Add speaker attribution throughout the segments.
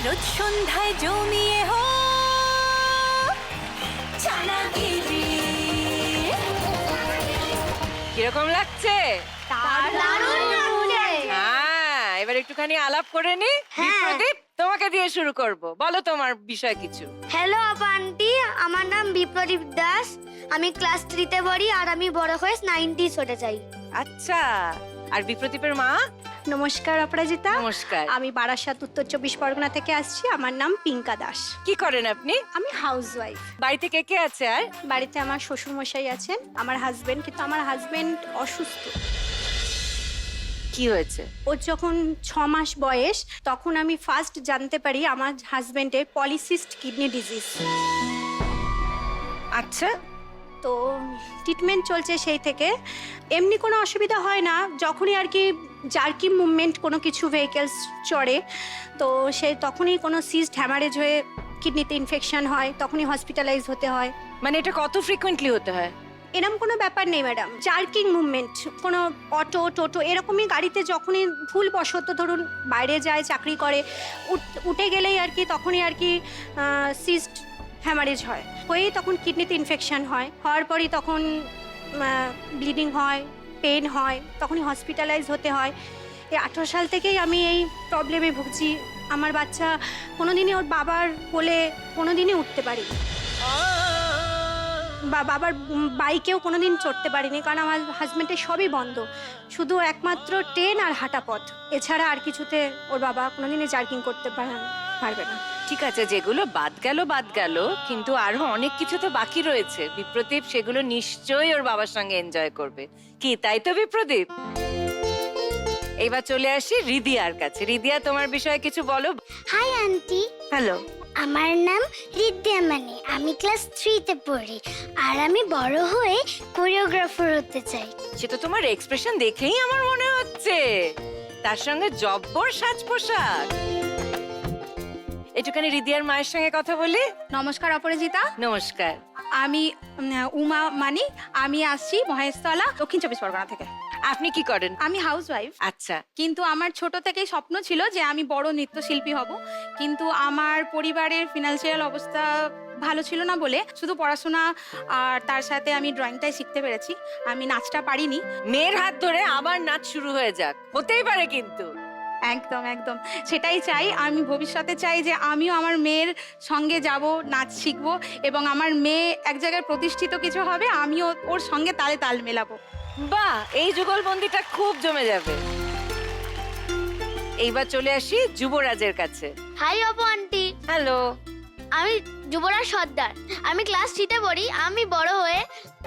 Speaker 1: রোজ সন্ধ্যায় জমিয়ে হো চানাগিরি।
Speaker 2: কিরকম লাগছে? হ্যাঁ, এবার একটুখানি আলাপ করে নি। বিপ্রদীপ, তোমাকে দিয়ে শুরু করব। বলো তোমার বিষয় কিছু।
Speaker 3: হ্যালো আপা আন্টি, আমার নাম বিপ্রদীপ দাস। আমি ক্লাস 3-তে পড়ি আর আমি বড় হয়ে 90s হতে চাই।
Speaker 2: আচ্ছা, আর বিপ্রদীপের মা?
Speaker 4: নমস্কার অপরাজিতা।
Speaker 2: নমস্কার।
Speaker 4: আমি বারাসাত উত্তর 24 পরগনা থেকে আসছি। আমার নাম পিঙ্কা দাস।
Speaker 2: কি করেন আপনি?
Speaker 4: আমি হাউসওয়াইফ।
Speaker 2: বাড়িতে কে কে আছে? আর
Speaker 4: বাড়িতে আমার শ্বশুর মশাই আছেন, আমার হাজবেন্ড, কিন্তু আমার হাজবেন্ড অসুস্থ।
Speaker 2: কি হয়েছে?
Speaker 4: ওর যখন 6 মাস বয়স তখন আমি ফার্স্ট জানতে পারি আমার হাজবেন্ডের পলিসিস্ট কিডনি ডিজিজ।
Speaker 2: আচ্ছা,
Speaker 4: তো ট্রিটমেন্ট চলছে সেই থেকে। এমনি কোনো অসুবিধা হয় না, যখনই আর কি জার্কি মুভমেন্ট কোনো কিছু ভেহিকেলস চড়ে তো সে তখনই কোনো সিস্ট হ্যামারেজ হয়ে কিডনিতে ইনফেকশন হয়, তখনই হসপিটালাইজ হতে হয়।
Speaker 2: মানে এটা কত ফ্রিকোয়েন্টলি হতে হয়?
Speaker 4: এরকম কোনো ব্যাপার নেই ম্যাডাম। জার্কিং মুভমেন্ট কোনো অটো টোটো এরকমই গাড়িতে যখনই ভুলবশত ধরুন বাইরে যায়, চাকরি করে, উঠে গেলেই আর কি তখনই আর কি সিস্ট হ্যামারেজ হয়, হয়েই তখন কিডনিতে ইনফেকশন হয়, হওয়ার পরই তখন ব্লিডিং হয়, পেন হয়, তখনই হসপিটালাইজ হতে হয়। এই 18 সাল থেকেই আমি এই প্রবলেমে ভুগছি। আমার বাচ্চা কোনোদিনই ওর বাবার কোলে কোনোদিনই উঠতে পারিনি, বা বাবার বাইকেও কোনোদিন চড়তে পারিনি, কারণ আমার হাজব্যান্ডের সবই বন্ধ, শুধু একমাত্র ট্রেন আর হাঁটা পথ, এছাড়া আর কিছুতে ওর বাবা কোনোদিনই জার্কিং করতে পারবে না।
Speaker 2: ঠিক আছে, যেগুলো বাদ গেল, কিন্তু আরো অনেক কিছু তো বাকি রয়েছে বিপ্রদীপ, সেগুলো নিশ্চয়ই ওর বাবার সঙ্গে এনজয় করবে। কি তাই তো বিপ্রদীপ? এইবার চলে আসি রিদিয়ার কাছে। রিদিয়া, তোমার বিষয়ে কিছু বলো।
Speaker 3: Hi aunty,
Speaker 2: hello.
Speaker 3: আমার নাম রিদ্যা, মানে আমি ক্লাস 3-তে পড়ি আর আমি বড় হয়ে কোরিওগ্রাফার হতে চাই।
Speaker 2: সে তো তোমার এক্সপ্রেশন দেখেই আমার মনে হচ্ছে, তার সঙ্গে জব্বর সাজ পোশাক। একটুখানি রিদিয়ার মায়ের সঙ্গে কথা বলি।
Speaker 4: নমস্কার অপরাজিতা।
Speaker 2: নমস্কার।
Speaker 4: আমি উমা মানি, আমি আসছি মহেশতলা, দক্ষিণ 24 পরগনা থেকে।
Speaker 2: আপনি কি করেন?
Speaker 4: আমি হাউসওয়াইফ।
Speaker 2: আচ্ছা,
Speaker 4: কিন্তু আমার ছোট থেকেই স্বপ্ন ছিল যে আমি বড় নৃত্যশিল্পী হব, কিন্তু আমার পরিবারের ফিনান্সিয়াল অবস্থা ভালো ছিল না বলে শুধু পড়াশোনা আর তার সাথে আমি ড্রয়িংটাই শিখতে পেরেছি, আমি নাচটা পারিনি।
Speaker 2: মেয়ের হাত ধরে আবার নাচ শুরু হয়ে যাক, হতেই পারে কিন্তু।
Speaker 4: একদম একদম সেটাই চাই। আমি ভবিষ্যতে চাই যে আমিও আমার মেয়ের সঙ্গে যাব, নাচ শিখবো, এবং আমার মেয়ে এক জায়গায় প্রতিষ্ঠিত কিছু হবে, আমিও ওর সঙ্গে তালে তাল মেলাবো।
Speaker 2: বাহ, এই যুগলবন্দিটা খুব জমে যাবে। এইবার চলে আসি যুবরাজের কাছে।
Speaker 3: হাই আপু আন্টি,
Speaker 2: হ্যালো।
Speaker 3: আমি যুবরাজ সর্দার। আমি ক্লাস 3-তে পড়ি। আমি বড় হয়ে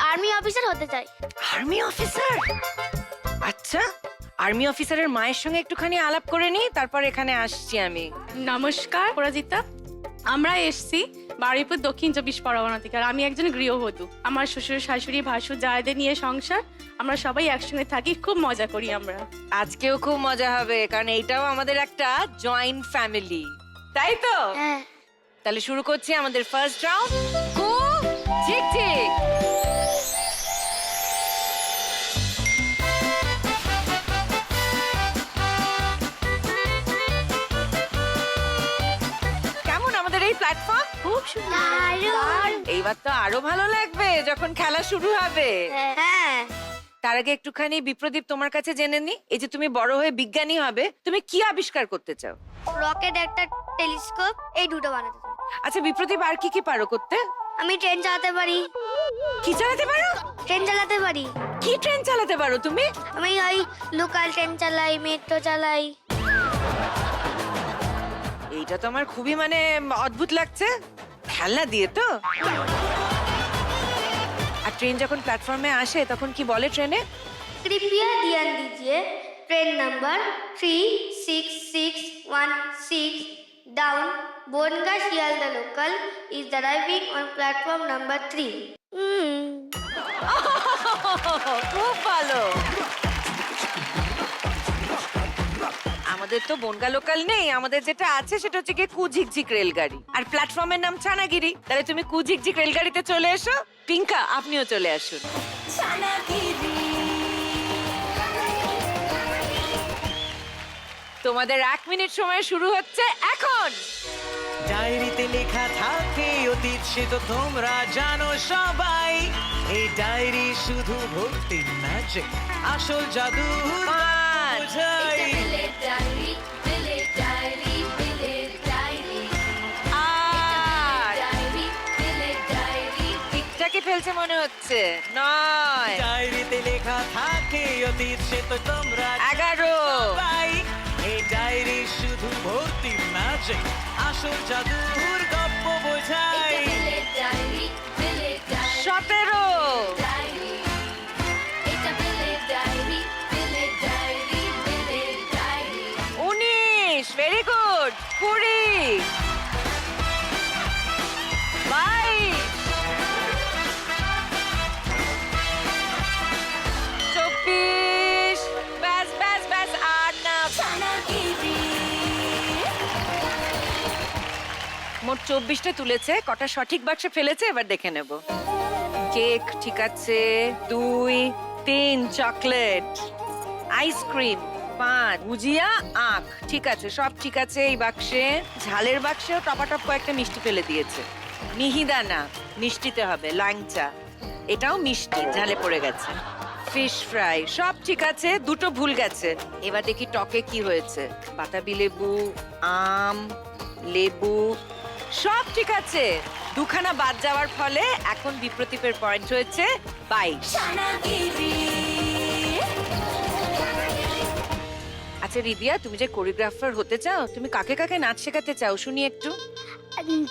Speaker 3: আর্মি অফিসার হতে চাই।
Speaker 2: Army officer? আচ্ছা, আর্মি অফিসারের মায়ের সঙ্গে একটুখানি আলাপ করে নি, তারপর এখানে আসছি আমি।
Speaker 5: নমস্কার অপরাজিতা, আমরা এসছি বারুইপুর দক্ষিণ 24 পরগনা থেকে। আর আমি একজন গৃহবধূ। আমার শ্বশুর শাশুড়ি ভাসুর জায়দের নিয়ে সংসার, আমরা সবাই একসঙ্গে থাকি, খুব মজা করি আমরা।
Speaker 2: আজকেও খুব মজা হবে, কারণ এইটাও আমাদের একটা জয়েন্ট ফ্যামিলি, তাই তো?
Speaker 3: হ্যাঁ।
Speaker 2: তাহলে শুরু করছি আমাদের ফার্স্ট রাউন্ড, কু ঝিকঝিক। কেমন আমাদের এই প্ল্যাটফর্ম?
Speaker 4: খুব
Speaker 3: দারুণ।
Speaker 2: এইবার তো আরো ভালো লাগবে যখন খেলা শুরু হবে।
Speaker 3: হ্যাঁ।
Speaker 2: তার আগে একটুখানি বিপ্রদীপ তোমার কাছে জেনে নি, এই যে তুমি বড় হয়ে বিজ্ঞানী হবে, তুমি কি আবিষ্কার করতে চাও?
Speaker 3: রকেট, একটা টেলিস্কোপ, এই দুটো বানাতে চাই।
Speaker 2: আচ্ছা বিপ্রদীপ, আর কি কি পারো করতে?
Speaker 3: আমি ট্রেন চালাতে পারি।
Speaker 2: কি চালাতে পারো?
Speaker 3: ট্রেন চালাতে পারি।
Speaker 2: কি ট্রেন চালাতে পারো তুমি?
Speaker 3: আমি ওই লোকাল ট্রেন চালাই, মেট্রো চালাই।
Speaker 2: এইটা তো আমার খুবই মানে অদ্ভুত লাগছে, খেলনা দিয়ে তো। আর ট্রেন যখন প্ল্যাটফর্মে আসে তখন কি বলে ট্রেনে?
Speaker 3: कृपया ध्यान दीजिए, train number 36616 down Bongaon Sealdah local is arriving on platform number 3.
Speaker 2: খুব ভালো। আমাদের তো বনগা লোকাল নেই, আমাদের যেটা আছে সেটা হচ্ছে কি কুঝিকঝিক রেলগাড়ি, আর প্ল্যাটফর্মের নাম চানাগিরি। তাহলে তুমি কুঝিকঝিক রেলগাড়িতে চলে এসো। পিঙ্কা, আপনিও চলে আসুন।
Speaker 1: চানাগিরি।
Speaker 2: তোমাদের 1 মিনিট সময় শুরু হচ্ছে এখন।
Speaker 6: ডায়েরিতে লেখা থাকে অতীত, সে তো তোমরা জানো সবাই। এই ডায়েরি শুধু ভর্তি না যে আসল জাদু বোঝাই।
Speaker 2: ঠিকঠাকই ফেলছে মনে হচ্ছে। 9
Speaker 6: ডায়েরিতে লেখা থাকে অতীত, সে তো তোমরা
Speaker 2: 11
Speaker 6: সবাই। এই ডায়েরি শুধু ভর্তি না যে আসল জাদুর গল্প বোঝাই।
Speaker 2: 17 19 ভেরি গুড 20 22 24 ব্যাস ব্যাস ব্যাস আর না। মোট 24টা তুলেছে, কটা সঠিক বাক্সে ফেলেছে এবার দেখে নেব। কেক ঠিক আছে, 2 3 চকলেট, আইসক্রিম 5, ভুজিয়া আখ ঠিক আছে, সব ঠিক আছে এই বাক্সে। ঝালের বাক্সেও টপাটপ কয়েকটা মিষ্টি ফেলে দিয়েছে। মিহিদানা মিষ্টিতে হবে, ল্যাংচা এটাও মিষ্টি, ঝালে পড়ে গেছে। ফিশ ফ্রাই সব ঠিক আছে, দুটো ভুল গেছে। এবার দেখি টকে কি হয়েছে। বাতাবি লেবু, আম, লেবু সব ঠিক আছে। দুখানা বাদ যাওয়ার ফলে এখন বিপ্রতীপের পয়েন্ট হয়েছে 22। আচ্ছা রিদিয়া, তুমি যে কোরিওগ্রাফার হতে চাও, তুমি কাকে কাকে নাচ শেখাতে চাও শুনি একটু।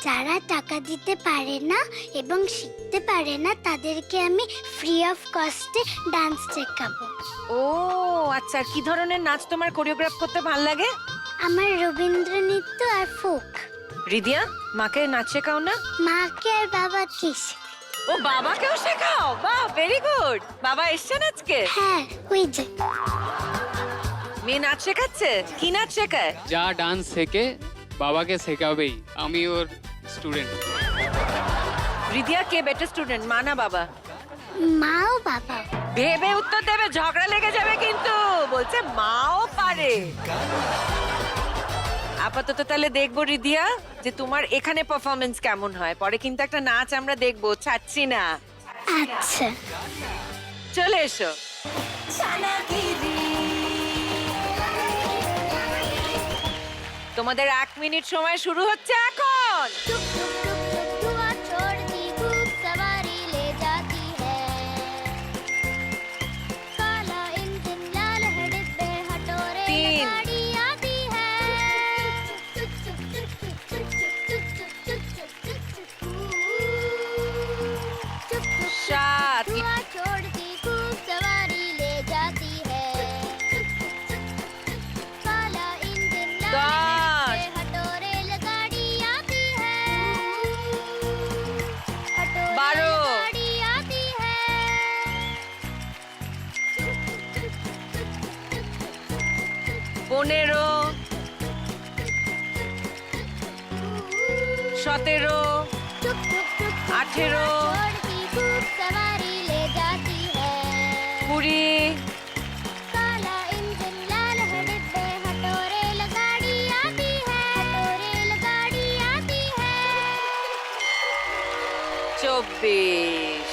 Speaker 3: যারা টাকা দিতে পারে না এবং শিখতে পারে না তাদেরকে আমি ফ্রি অফ কস্টে ডান্স শেখাবো।
Speaker 2: ও আচ্ছা, আর কি ধরনের নাচ তোমার কোরিওগ্রাফ করতে ভালো লাগে?
Speaker 3: আমার রবীন্দ্র নৃত্য আর ফোক।
Speaker 2: রিদিয়া, মাকে নাচ শেখাও না?
Speaker 3: মাকে আর বাবাকে
Speaker 2: ও বাবাকেও শেখাও, বাহ ভেরি গুড। বাবা এসছেন আজকে?
Speaker 3: হ্যাঁ, ওই যে
Speaker 2: মেয়ে নাচ শেখাচ্ছে, কি নাচ শেখায়?
Speaker 7: যা ডান্স শেখে বাবাকে শেখাবেই, আমি ওর স্টুডেন্ট।
Speaker 2: রিদিয়া কে বেটার স্টুডেন্ট, মা না বাবা?
Speaker 3: মাও বাবা।
Speaker 2: ভেবে উত্তর দেবে, ঝগড়া লেগে যাবে কিন্তু। বলছে মাও পারে। আপাতত তাহলে দেখবো রিদিয়া যে তোমার এখানে পারফরমেন্স কেমন হয়, পরে কিন্তু একটা নাচ আমরা দেখবো, ছাড়ছি না।
Speaker 3: আচ্ছা,
Speaker 2: চলে এসো। তোমাদের 1 মিনিট সময় শুরু হচ্ছে এখন।
Speaker 3: धुआं छोड़ती खूब सवारी ले जाती है, काला इंजन लाल है डिब्बे हटोरे
Speaker 2: 3
Speaker 3: गाड़ी आती है।
Speaker 2: 7
Speaker 3: धुआं छोड़ती खूब सवारी ले जाती है, काला इंजन लाल है
Speaker 2: 10
Speaker 3: डिब्बे हटोरे गाड़ी आती है, हटोरे
Speaker 2: 12
Speaker 3: गाड़ी आती है।
Speaker 2: 15 17 18
Speaker 3: छोड़ती खूब सवारी ले जाती है,
Speaker 2: 20
Speaker 3: काला इंजन लाल है डिब्बे हटोरे गाड़ी आती है, हटोरे गाड़ी आती है।
Speaker 2: 24।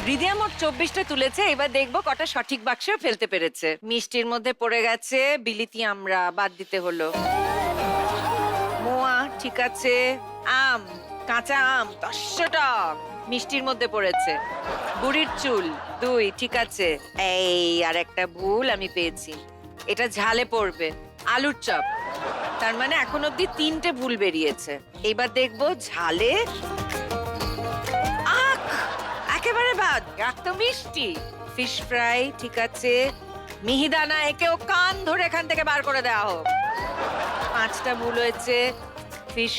Speaker 2: রিদিয়া মোট 24টা তুলেছে, এবার দেখবো কটা সঠিক বাক্সে ফেলতে পেরেছে। মিষ্টির মধ্যে পড়ে গেছে বিলিতি আমরা, বাদ দিতে হলো। মোয়া ঠিক আছে, আম, কাঁচা আম 10 টক মিষ্টির মধ্যে পড়েছে। বুড়ির চুল 2 ঠিক আছে। এই আর একটা ভুল আমি পেয়েছি, এটা ঝালে পড়বে। আলুর চপ, তার মানে এখন অব্দি 3টে ভুল বেরিয়েছে। এবার দেখবো ঝালে আখ, একেবারে বাদ, আখ তো মিষ্টি। ফিশ ফ্রাই ঠিক আছে। মিহিদানা, একেও কান ধরে এখান থেকে বার করে দেওয়া হোক। 5টা ভুল হয়েছে। ফিশ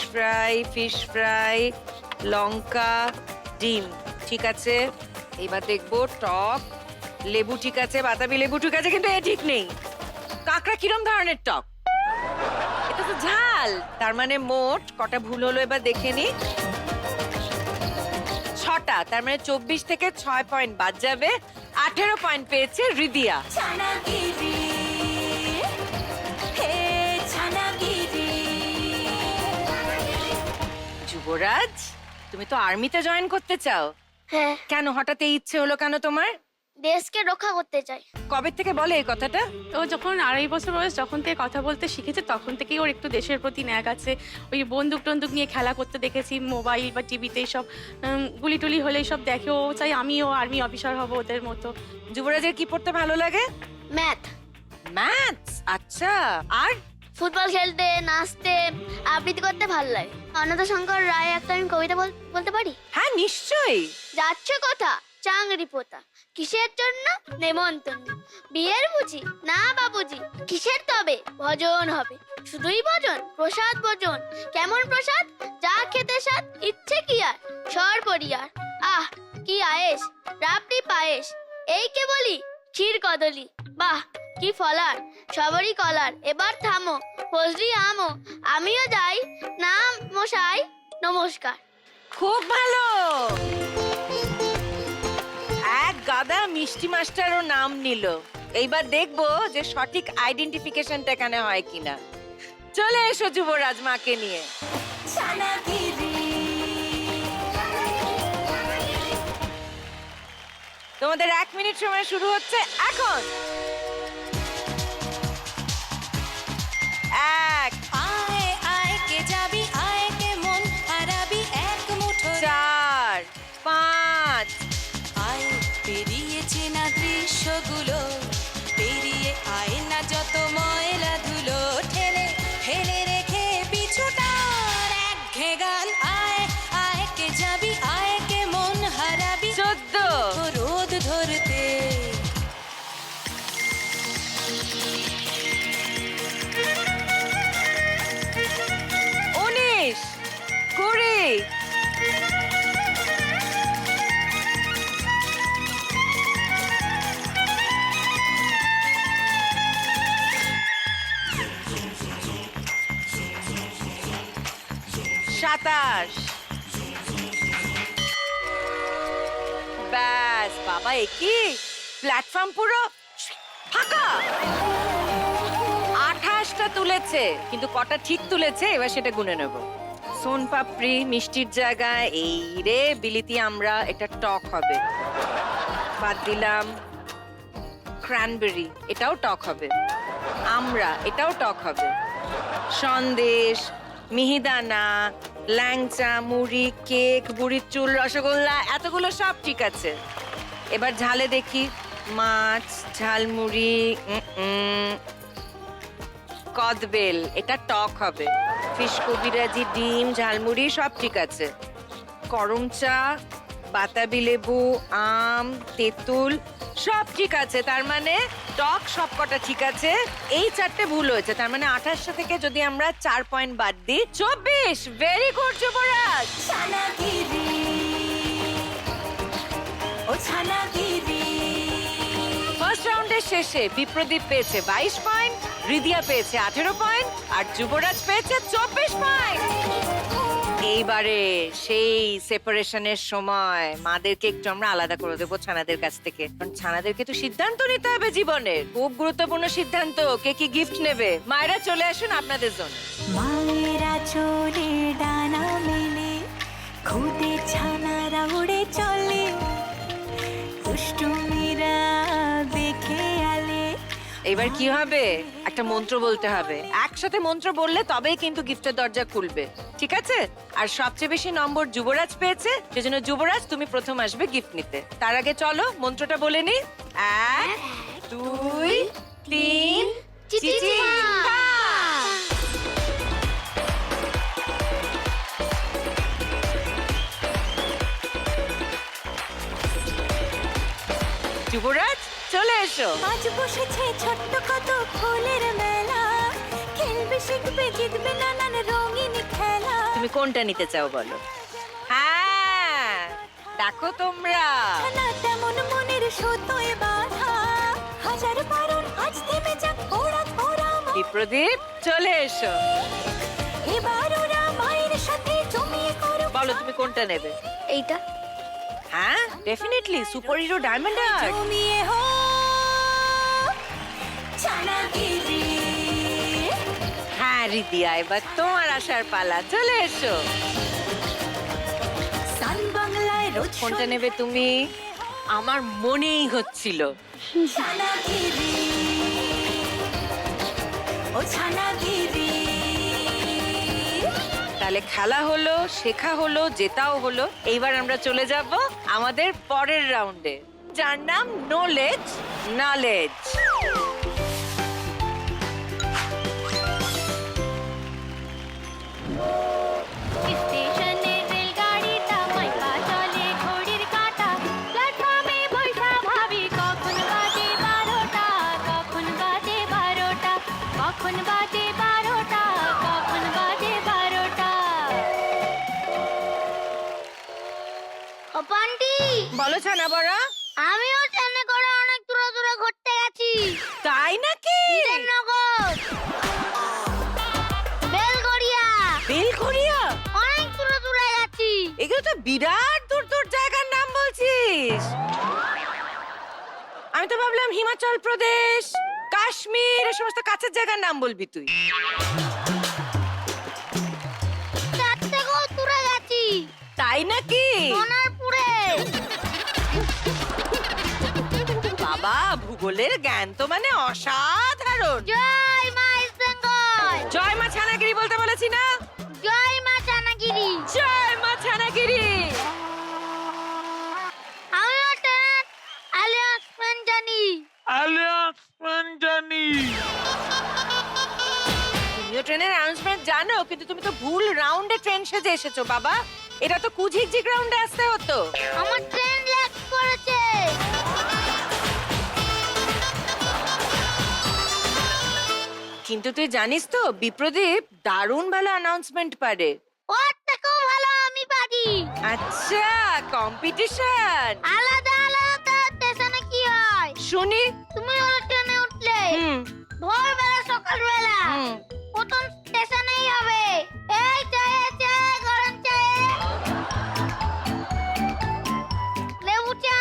Speaker 2: ফ্রাই, লঙ্কা, ডিম ঠিক আছে। এবার দেখবো টক, লেবু ঠিক আছে, বাতাবি লেবু ঠিক আছে, কিন্তু এ ঠিক নেই। কাঁকড়া কিরম ধরনের টক? এটা তো ঝাল। তার মানে মোট কটা ভুল হলো এবার দেখে নি। 6টা, তার মানে 24 থেকে 6 পয়েন্ট বাদ যাবে। 18 পয়েন্ট পেয়েছে রিদিয়া। যুবরাজ, তুমি তো আর্মিতে জয়েন করতে চাও,
Speaker 3: হ্যাঁ,
Speaker 2: কেন হঠাৎ এই ইচ্ছে হলো কেন তোমার?
Speaker 3: দেশকে রক্ষা করতে চাই।
Speaker 2: কবে থেকে বলে এই কথাটা?
Speaker 5: ও যখন 2.5 বছর বয়স, যখন থেকে কথা বলতে শিখেছে তখন থেকেই ওর একটু দেশের প্রতি ন্যাক আছে। ওই বন্দুক টন্দুক নিয়ে খেলা করতে দেখেছি মোবাইল বা টিভিতে, সব গুলি টুলি হলে সব দেখে। ও চাই আমিও আর্মি অফিসার হব ওদের মতো।
Speaker 2: যুবরাজের কি পড়তে ভালো লাগে?
Speaker 3: Math,
Speaker 2: maths. আচ্ছা, আর
Speaker 3: ফুটবল খেলতে, নাচতে, আবৃত্তি করতে ভালো লাগে। অনন্তশঙ্কর রায় একটা আমি কবিতা বলতে পারি?
Speaker 2: হ্যাঁ নিশ্চয়ই।
Speaker 3: যাচ্ছ কোথা চাংরি পোতা, কিসের জন্য নেমন্তন্ন, বিয়ের বুঝি না বাবুজি, কিসের তবে ভজন হবে, শুধুই ভজন প্রসাদ ভোজন, কেমন প্রসাদ যা খেতে স্বাদ, ইচ্ছে কি আর সর পরিয়ার, আহ কি আয়েস রাবড়ি পায়েস, এই কে বলি ক্ষীর কদলি, বাহ কি ফলার সবরই কলার, এবার থামো ফজলি আমো, আমিও যাই নাম মশাই নমস্কার।
Speaker 2: খুব ভালো। এক গাদা মিষ্টি মাস্টারও নাম নিল। এইবার দেখবো যে সঠিক আইডেন্টিফিকেশনটা এখানে হয় কিনা। চলে এসো যুবরাজ মাকে নিয়ে।
Speaker 1: ছানাগিরি
Speaker 2: তোমাদের 1 মিনিট সময় শুরু হচ্ছে এখন। 1
Speaker 1: আয় আয় কে যাবি, আয় কে মন হারাবি, এক মুঠো
Speaker 2: 4 5
Speaker 1: আয় পেরিয়েছে না দৃশ্যগুলো, পেরিয়ে আয় না যত ময়লা ধুলো, ঠেলে ফেলে রেখে পিছুটার এক গান, আয় আয় কে যাবি, আয় কে মন হারাবি,
Speaker 2: 14
Speaker 1: রোদ ধরতে
Speaker 2: 19 20 27 ব্যাস বাবা, একই প্ল্যাটফর্ম পুরো ফাঁকা। 28টা তুলেছে, কিন্তু কটা ঠিক তুলেছে এবার সেটা গুনে নেব। সোন পাপড়ি মিষ্টির জায়গায়, এই রে বিলিতি আমরা, এটা টক হবে। বাদ দিলাম ক্র্যানবেরি, এটাও টক হবে। আমরা, এটাও টক হবে। সন্দেশ, মিহিদানা, ল্যাংচা, মুড়ি, কেক, বুড়ির চুল, রসগোল্লা, এতগুলো সব ঠিক আছে। এবার ঝালে দেখি, মাছ, ঝালমুড়ি, কদবেল, এটা টক হবে। ফিশ কবিরাজি, ডিম, ঝালমুড়ি সব ঠিক আছে। করম চা, বাতাবি লেবু, আম, তেঁতুল সব ঠিক আছে। তার মানে টক সব কটা ঠিক আছে। এই 4টে ভুল হয়েছে, তার মানে 28 থেকে যদি আমরা 4 পয়েন্ট বাদ দিই 24। ভেরি গুড যুবরাজ।
Speaker 1: ছানাগিরি ও ছানাগিরি
Speaker 2: ফার্স্ট রাউন্ডের শেষে বিপ্রদীপ পেয়েছে 22 পয়েন্ট, রিদিয়া পেয়েছে 18 পয়েন্ট, আর যুবরাজ পেয়েছে 24 পয়েন্ট। এইবারে সেই সেপারেশনের সময় মাদেরকে একটু আমরা আলাদা করে দেবো ছানাদের কাছ থেকে, কারণ ছানাদেরকে তো সিদ্ধান্ত নিতে হবে জীবনের, খুব গুরুত্বপূর্ণ সিদ্ধান্ত। কে কি গিফট নেবে? মায়েরা চলে আসুন আপনাদের জন্য।
Speaker 1: মায়েরা চলে ডানা মেলে, খুদে ছানারা উড়ে চলে, দুষ্টুমিরা দেখে আলে।
Speaker 2: এবার কি হবে? একটা মন্ত্র বলতে হবে। একসাথে মন্ত্র বললে তবেই কিন্তু গিফটের দরজা খুলবে, ঠিক আছে? আর সবচেয়ে বেশি নম্বর যুবরাজ পেয়েছে, সেজন্য যুবরাজ তুমি প্রথম আসবে গিফট নিতে। তার আগে চলো মন্ত্রটা বলে নি। 1 2 3 চিচিম্বা। যুবরাজ চলে এসো।
Speaker 1: আজ বসেছে ছোট্ট কত ফুলের মেলা, খেলবে শিখবে জিতবে নানান রঙিন খেলা।
Speaker 2: তুমি কোনটা নিতে চাও বলো? হ্যাঁ দেখো তোমরা,
Speaker 1: না তেমন মনের সুতোয় বাঁধা, হাজার বারণ আজ থেমে যাক ওরা ওরা।
Speaker 2: বিপ্রদীপ চলে এসো।
Speaker 1: এবার ওরা মায়ের সাথে জমিয়ে করো।
Speaker 2: বলো তুমি কোনটা নেবে?
Speaker 3: এইটা
Speaker 2: হ্যাঁ definitely super hero diamond art.
Speaker 1: জমিয়ে হো ছানাগিরি।
Speaker 2: হ্যাঁ রিদিয়া, এবার তোমার আসার পালা, চলে এসো।
Speaker 1: গান বাংলায় রোজ
Speaker 2: কোনটা নেবে তুমি? আমার মনেই হচ্ছিল।
Speaker 1: ছানাগিরি ও ছানাগিরি।
Speaker 2: তাহলে খেলা হলো, শেখা হলো, জেতাও হলো। এইবার আমরা চলে যাব আমাদের পরের রাউন্ডে, যার নাম নলেজ নলেজ।
Speaker 3: স্টেশনে রেলগাড়িটা মাইকা চলে ঘড়ির কাঁটা, প্ল্যাটফর্মে বৈঠা ভাবি কখন বাজে 12টা, কখন বাজে 12টা, কখন বাজে 12টা, কখন বাজে 12টা। অপান্টি,
Speaker 2: বলো ছানা বড়া।
Speaker 3: আমিও ট্রেনে করে অনেক দূরে দূরে ঘুরতে গেছি।
Speaker 2: তাই নাকি?
Speaker 3: নগর, বেলগড়িয়া,
Speaker 2: বেলঘরিয়া?
Speaker 3: অনেক দূরে দূরে গেছি।
Speaker 2: এগুলো তো বিরাট দূর দূর জায়গার নাম বলছিস। আমি তো ভাবলাম হিমাচল প্রদেশ, কাশ্মীর, এই সমস্ত কাছের জায়গার নাম বলবি তুই।
Speaker 3: তার থেকেও দূরে গেছি,
Speaker 2: তাই নাকি?
Speaker 3: সোনারপুরে।
Speaker 2: বাবা, ভূগোলের জ্ঞান তো মানে অসাধারণ।
Speaker 3: জয় মা ইস্ট বেঙ্গল,
Speaker 2: জয় মা ছানাগিরি বলতে বলেছি না?
Speaker 3: জয় মা চানাগিরি।
Speaker 2: জয় মা ছানাগিরি।
Speaker 3: আমিও ট্রেন অ্যানাউন্সমেন্ট জানি।
Speaker 2: তুমিও ট্রেনের অ্যানাউন্সমেন্ট জানো, কিন্তু তুমি তো ভুল রাউন্ডে ট্রেন সেজে এসেছো বাবা। এটা তো কুঝিকঝিক রাউন্ডে আসতে হতো।
Speaker 3: আমার ট্রেন ল্যাগ করেছে।
Speaker 2: কিন্তু তুই জানিস তো বিপ্রদীপ দারুণ ভালো অ্যানাউন্সমেন্ট পারে।
Speaker 3: ওর থেকেও ভালো আমি পারি।
Speaker 2: আচ্ছা, কম্পিটিশন।
Speaker 3: আলাদা আলাদা স্টেশনে কি হয়
Speaker 2: শুনি।
Speaker 3: তুমি ওর ট্রেনে উঠলে
Speaker 2: হুম
Speaker 3: ভোরবেলা সকালবেলা
Speaker 2: হুম।
Speaker 3: প্রথম স্টেশনেই হবে এই চায়ে চায়ে গরম চায়ে লেবু চা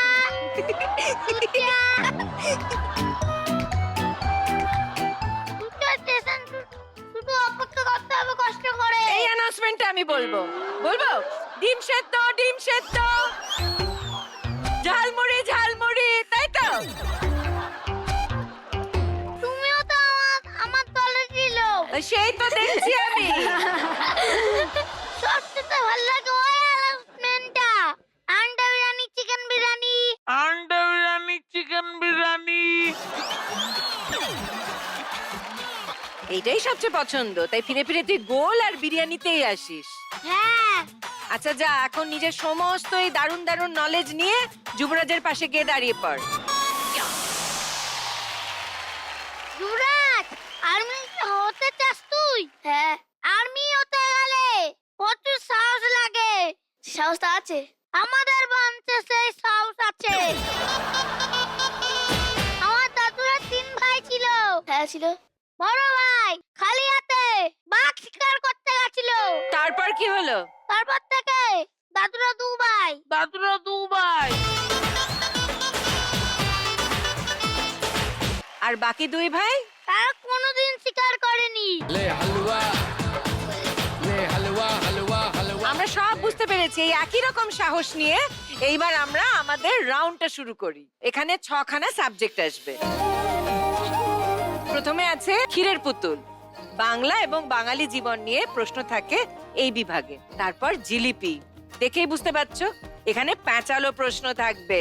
Speaker 3: দুধ চা। দুটো স্টেশন শুধু অপেক্ষা করতে হবে কষ্ট করে।
Speaker 2: এই অ্যানাউন্সমেন্টটা আমি বলবো। ডিম সেদ্ধ, ডিম সেদ্ধ, ঝালমুড়ি, ঝালমুড়ি, তাই তো?
Speaker 3: তুমিও তো আমার দলে ছিল।
Speaker 2: সেই তো দেখছি আমি।
Speaker 3: সবচেয়ে ভালো লাগে ওই অ্যানাউন্সমেন্টটা, আন্ডা বিরিয়ানি, চিকেন বিরিয়ানি।
Speaker 2: এইটাই সবচেয়ে পছন্দ, তাই ফিরে ফিরে তুই গোল আর বিরিয়ানিতেই আসিস।
Speaker 3: হ্যাঁ,
Speaker 2: আচ্ছা যা, এখন নিজের সমস্ত এই দারুণ দারুণ নলেজ নিয়ে যুবরাজের পাশে গিয়ে দাঁড়িয়ে পড়।
Speaker 3: যুবরাজ, আর্মি হতে চাস তুই? হ্যাঁ, আর্মি হতে গেলে প্রচুর সাহস লাগে। সাহস আছে, আমাদের বংশে সেই সাহস আছে। আমার দাদুরা 3 ভাই ছিল। হ্যাঁ ছিল। বড় ভাই খালি হাতে বাঘ শিকার করতে গেছিল।
Speaker 2: তারপর কি হলো?
Speaker 3: তারপর থেকে দাদুরা 2 ভাই।
Speaker 2: আর বাকি 2 ভাই?
Speaker 3: তারা কোনোদিন শিকার করেনি।
Speaker 2: আমরা সব বুঝতে পেরেছি। এই একই রকম সাহস নিয়ে এইবার আমরা আমাদের রাউন্ডটা শুরু করি। এখানে 6খানা সাবজেক্ট আসবে। প্রথমে আছে ক্ষীরের পুতুল, বাংলা এবং বাঙালি জীবন নিয়ে প্রশ্ন থাকে এই বিভাগে। তারপর জিলিপি, দেখেই বুঝতে পারছো এখানে প্যাঁচালো প্রশ্ন থাকবে।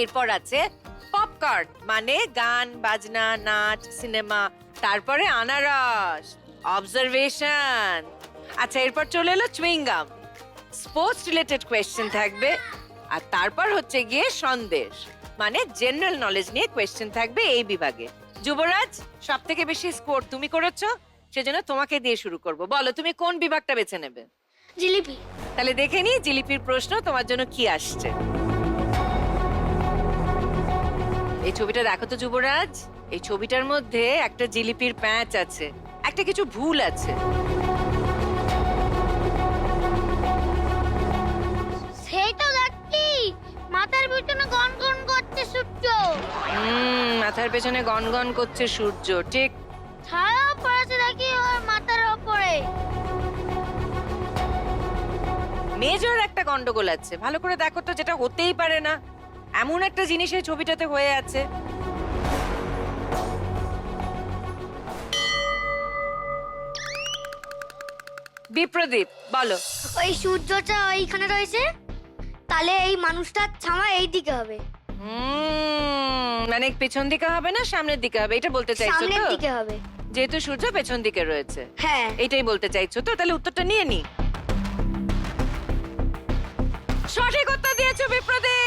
Speaker 2: এরপর আছে পপকর্ন, মানে গান বাজনা, নাচ, সিনেমা। তারপরে আনারস, অবজারভেশন। আচ্ছা, এরপর চলে এলো চুইংগাম, স্পোর্টস রিলেটেড কোয়েশ্চেন থাকবে। আর তারপর হচ্ছে গিয়ে সন্দেশ, মানে জেনারেল নলেজ নিয়ে কোয়েশ্চেন থাকবে এই বিভাগে। যুবরাজ, সব থেকে বেশি স্কোর তুমি করেছো, সেজন্য তোমাকে দিয়ে শুরু করব। বলো তুমি কোন বিভাগটা বেছে নেবে?
Speaker 3: জিলিপি।
Speaker 2: তাহলে দেখে নি জিলিপির প্রশ্ন তোমার জন্য কি আসছে। এই ছবিটা দেখো তো যুবরাজ, এই ছবিটার মধ্যে একটা জিলিপির প্যাঁচ আছে, একটা কিছু ভুল আছে।
Speaker 3: সেই তো দেখছি মাথার পিছনে গনগন করছে সূর্য।
Speaker 2: মাথার পেছনে গনগন করছে সূর্য, ঠিক।
Speaker 3: ছায়া পড়েছে দেখি ওর মাথার ওপরে।
Speaker 2: মেজর একটা গন্ডগোল আছে, ভালো করে দেখো তো, যেটা হতেই পারে না। এমন একটা জিনিস এই ছবিটাতে হয়ে আছে। বিপ্রদীপ বলো।
Speaker 3: ওই সূর্যটা ওইখানে রয়েছে, তাহলে এই মানুষটার ছামা এই দিকে হবে।
Speaker 2: মানে পেছন দিকে হবে না সামনের দিকে হবে, এটা বলতে চাইছো
Speaker 3: সামনের
Speaker 2: তো?
Speaker 3: দিকে হবে।
Speaker 2: যেহেতু সূর্য পেছন দিকে রয়েছে,
Speaker 3: হ্যাঁ।
Speaker 2: এটাই বলতে চাইছো তো? তাহলে উত্তরটা নিয়ে নি। সঠিক উত্তর দিয়েছো বিপ্রদীপ।